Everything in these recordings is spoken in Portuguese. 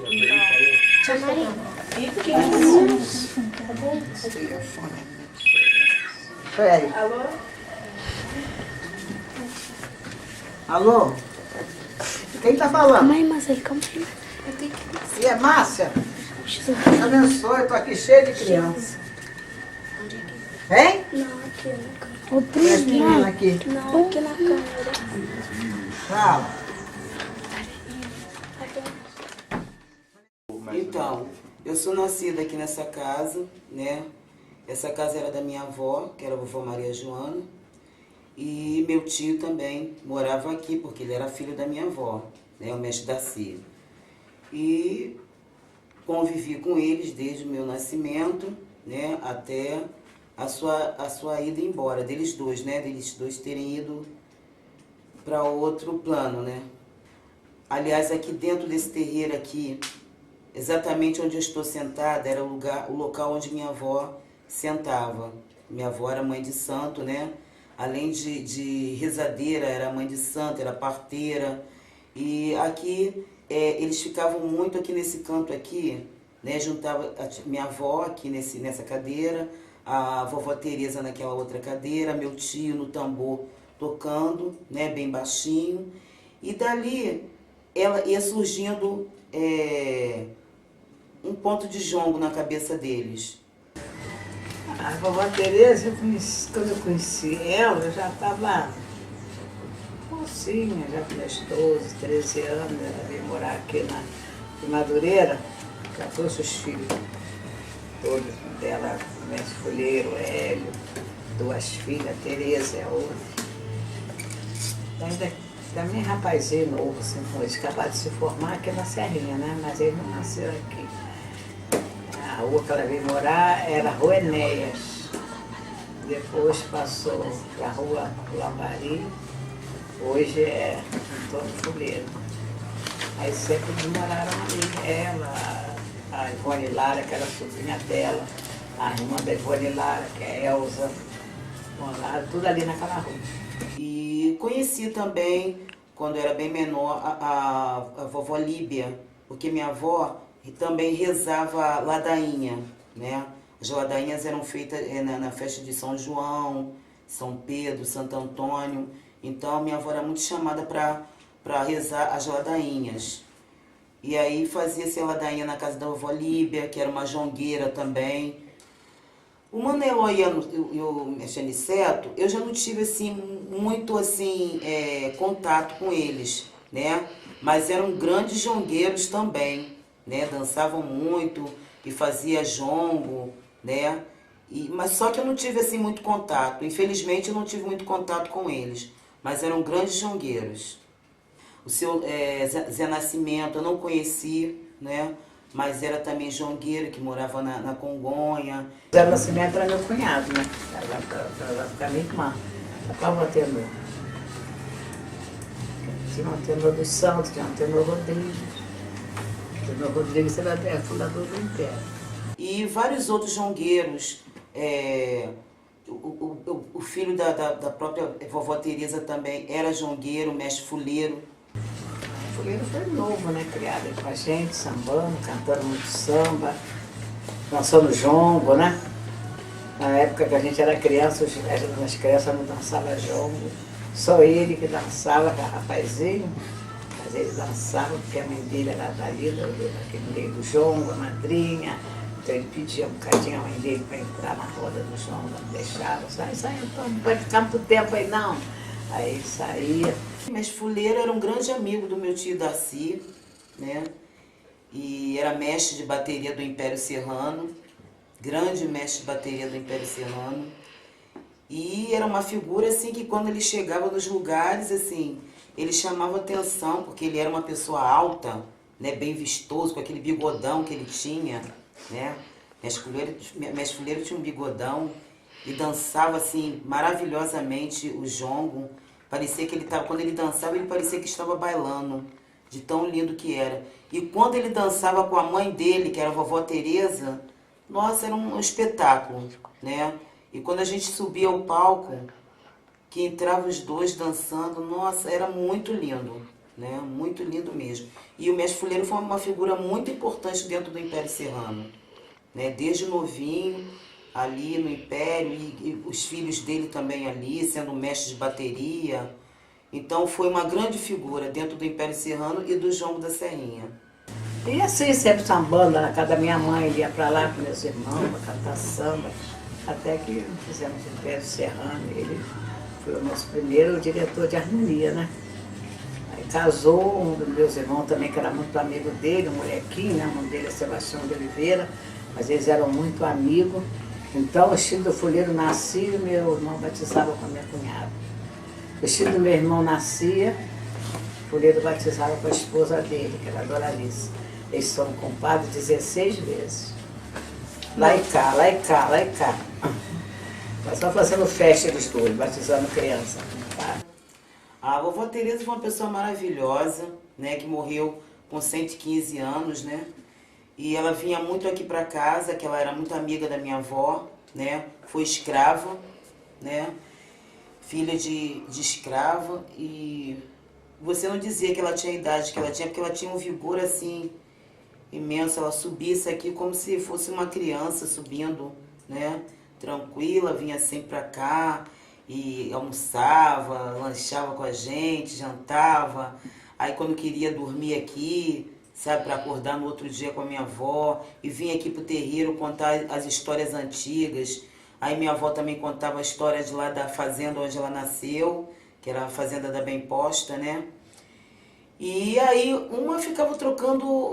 Tia Maria. Peraí. Alô? Alô? Quem tá falando? Mãe, mas aí, calma aí. Eu tenho que... E é Márcia? Deus abençoe, eu tô aqui cheio de criança. Hein? Não, aqui na câmera. Ô, menina aqui. Não, aqui na câmera. Fala. Então, eu sou nascida aqui nessa casa, né? Essa casa era da minha avó, que era a vovó Maria Joana. E meu tio também morava aqui, porque ele era filho da minha avó, né? O mestre Darcy. E convivi com eles desde o meu nascimento, né? Até a sua ida embora, deles dois, né? Deles dois terem ido para outro plano, né? Aliás, aqui dentro desse terreiro aqui, exatamente onde eu estou sentada, era o local onde minha avó sentava. Minha avó era mãe de santo, né? Além de rezadeira, era mãe de santo, era parteira. E aqui, eles ficavam muito aqui nesse canto aqui, né? Juntava minha avó aqui nessa cadeira, a vovó Tereza naquela outra cadeira, meu tio no tambor tocando, né? Bem baixinho. E dali, ela ia surgindo um ponto de jongo na cabeça deles. A vovó Tereza, quando eu conheci ela, eu já estava mocinha, já com meus 12, 13 anos. Ela veio morar aqui em Madureira, já trouxe os filhos todos dela, mestre Folheiro, Hélio, duas filhas, Tereza é a outra. Ainda também rapazinho novo, assim, eles acabaram de se formar aqui na Serrinha, né? Mas ele não nasceu aqui. A rua que ela veio morar era a Rua Enéas. Depois passou para a Rua Lambari, hoje é Antônio Fuleiro. Aí sempre moraram ali. Ela, a Ivone Lara, que era a sobrinha dela, a irmã da Ivone Lara, que é a Elza, moraram tudo ali naquela rua. E conheci também, quando eu era bem menor, a vovó Líbia, porque minha avó também rezava ladainha, né? As ladainhas eram feitas na festa de São João, São Pedro, Santo Antônio. Então, minha avó era muito chamada para rezar as ladainhas. E aí fazia-se a ladainha na casa da vovó Líbia, que era uma jongueira também. O Maneló e o Aniceto, eu já não tive assim, muito assim, contato com eles, né? Mas eram grandes jongueiros também, né? Dançavam muito e fazia jongo, né? Mas só que eu não tive assim muito contato. Infelizmente eu não tive muito contato com eles, mas eram grandes jongueiros. O seu Zé Nascimento eu não conheci, né? Mas era também jongueiro, que morava na Congonha. Zé Nascimento era meu cunhado, né? Ela fica minha irmã. Qual o tenor? Tinha um tenor dos Santos, tinha um tenor Rodrigues. O tenor Rodrigues era fundador do Império. E vários outros jongueiros. O filho da própria vovó Tereza também era jongueiro, mestre fuleiro. O Fuleiro foi novo, né? Criado com a gente, sambando, cantando muito samba, dançando jongo, né? Na época que a gente era criança, as crianças não dançavam jongo. Só ele que dançava, rapazinho. Mas ele dançava porque a mãe dele era dali, daquele meio do jongo, a madrinha. Então ele pedia um bocadinho a mãe dele para entrar na roda do jongo, não deixava. Sai, não pode ficar muito tempo aí não. Aí ele saía. Mestre fuleiro era um grande amigo do meu tio Darcy, né? E era mestre de bateria do Império Serrano, grande mestre de bateria do Império Serrano. E era uma figura assim que quando ele chegava nos lugares, assim, ele chamava atenção, porque ele era uma pessoa alta, né, bem vistoso, com aquele bigodão que ele tinha, né? Mestre fuleiro tinha um bigodão e dançava assim maravilhosamente o jongo. Parecia que ele estava, quando ele dançava, ele parecia que estava bailando, de tão lindo que era. E quando ele dançava com a mãe dele, que era a vovó Tereza, nossa, era um espetáculo, né? E quando a gente subia ao palco, que entravam os dois dançando, nossa, era muito lindo. né? Muito lindo mesmo. E o mestre Fuleiro foi uma figura muito importante dentro do Império Serrano, né? Desde novinho, ali no Império, e os filhos dele também ali, sendo mestre de bateria. Então foi uma grande figura dentro do Império Serrano e do Jongo da Serrinha. E assim, sempre sambando, na casa da minha mãe, ele ia para lá com meus irmãos, para cantar samba, até que fizemos o Império Serrano. Ele foi o nosso primeiro diretor de harmonia, né? Aí casou um dos meus irmãos também, que era muito amigo dele, um molequinho, né? O nome dele é Sebastião de Oliveira, mas eles eram muito amigos. Então o Chico do Fuleiro nascia e meu irmão batizava com a minha cunhada. O Chico do meu irmão nascia, o Fuleiro batizava com a esposa dele, que era a Doralice. Eles foram compadres 16 vezes. Lá e cá, lá e cá, lá e cá. Mas só fazendo festa dos dois, batizando criança. A vovó Tereza foi uma pessoa maravilhosa, né, que morreu com 115 anos, né? E ela vinha muito aqui para casa, que ela era muito amiga da minha avó, né? Foi escrava, né? Filha de escrava. E você não dizia que ela tinha a idade que ela tinha, porque ela tinha um vigor assim imenso. Ela subia isso aqui como se fosse uma criança subindo, né? Tranquila, vinha sempre para cá e almoçava, lanchava com a gente, jantava. Aí quando queria dormir aqui, sabe, para acordar no outro dia com a minha avó, e vinha aqui pro terreiro contar as histórias antigas. Aí minha avó também contava a história de lá da fazenda onde ela nasceu, que era a fazenda da Bem Posta, né? E aí uma ficava trocando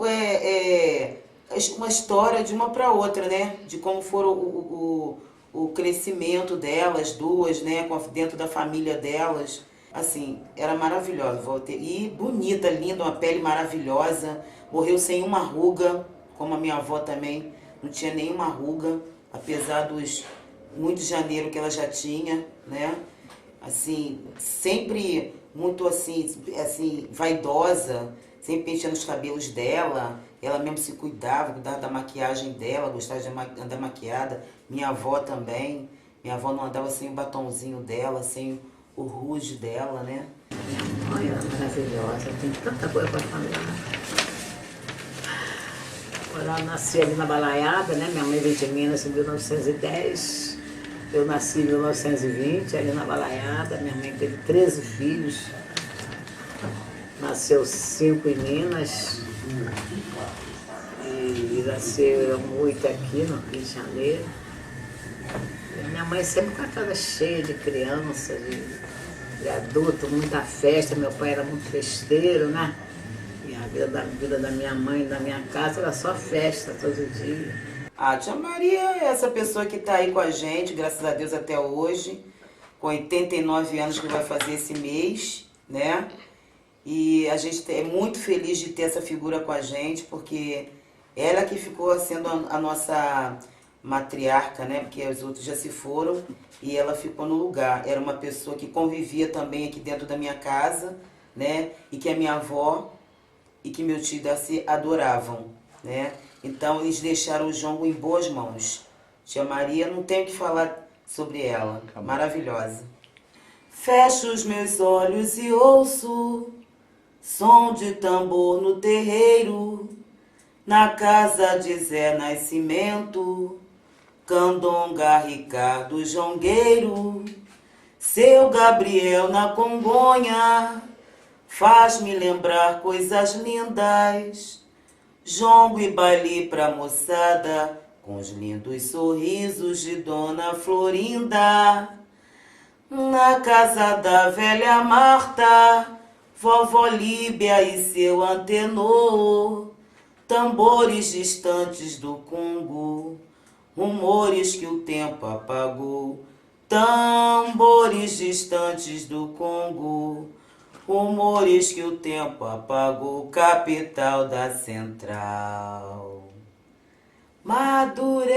uma história de uma para outra, né? De como foram o crescimento delas, duas, né? Dentro da família delas. Assim, era maravilhosa. E bonita, linda, uma pele maravilhosa. Morreu sem uma ruga, como a minha avó também não tinha nenhuma ruga, apesar dos muitos janeiro que ela já tinha, né? Assim, sempre muito assim, vaidosa, sempre penteando os cabelos dela. Ela mesmo se cuidava da maquiagem dela, gostava de andar maquiada. Minha avó também. Minha avó não andava sem o batonzinho dela, sem o rouge dela, né? Olha, ela é maravilhosa, tem tanta coisa para falar. Ela nasceu ali na Balaiada, né? Minha mãe veio de Minas em 1910. Eu nasci em 1920, ali na Balaiada. Minha mãe teve 13 filhos. Nasceu 5 em Minas. E nasceu 8 aqui no Rio de Janeiro. E minha mãe sempre com a casa cheia de criança, de adulto, muita festa. Meu pai era muito festeiro, né? E a vida da minha mãe, da minha casa, era só festa todo dia. A tia Maria é essa pessoa que está aí com a gente, graças a Deus até hoje, com 89 anos que vai fazer esse mês, né? E a gente é muito feliz de ter essa figura com a gente, porque ela que ficou sendo a nossa matriarca, né? Porque os outros já se foram e ela ficou no lugar. Era uma pessoa que convivia também aqui dentro da minha casa, né? E que a minha avó e que meu tio Darcy adoravam, né? Então eles deixaram o jongo em boas mãos. Tia Maria, não tenho o que falar sobre ela, maravilhosa. Fecho os meus olhos e ouço som de tambor no terreiro, na casa de Zé Nascimento, Candonga Ricardo Jongueiro, seu Gabriel na Congonha, faz-me lembrar coisas lindas, jongo e baile pra moçada, com os lindos sorrisos de Dona Florinda. Na casa da velha Marta, vovó Líbia e seu antenor, tambores distantes do Congo, rumores que o tempo apagou. Tambores distantes do Congo, rumores que o tempo apagou, capital da Central. Madureira!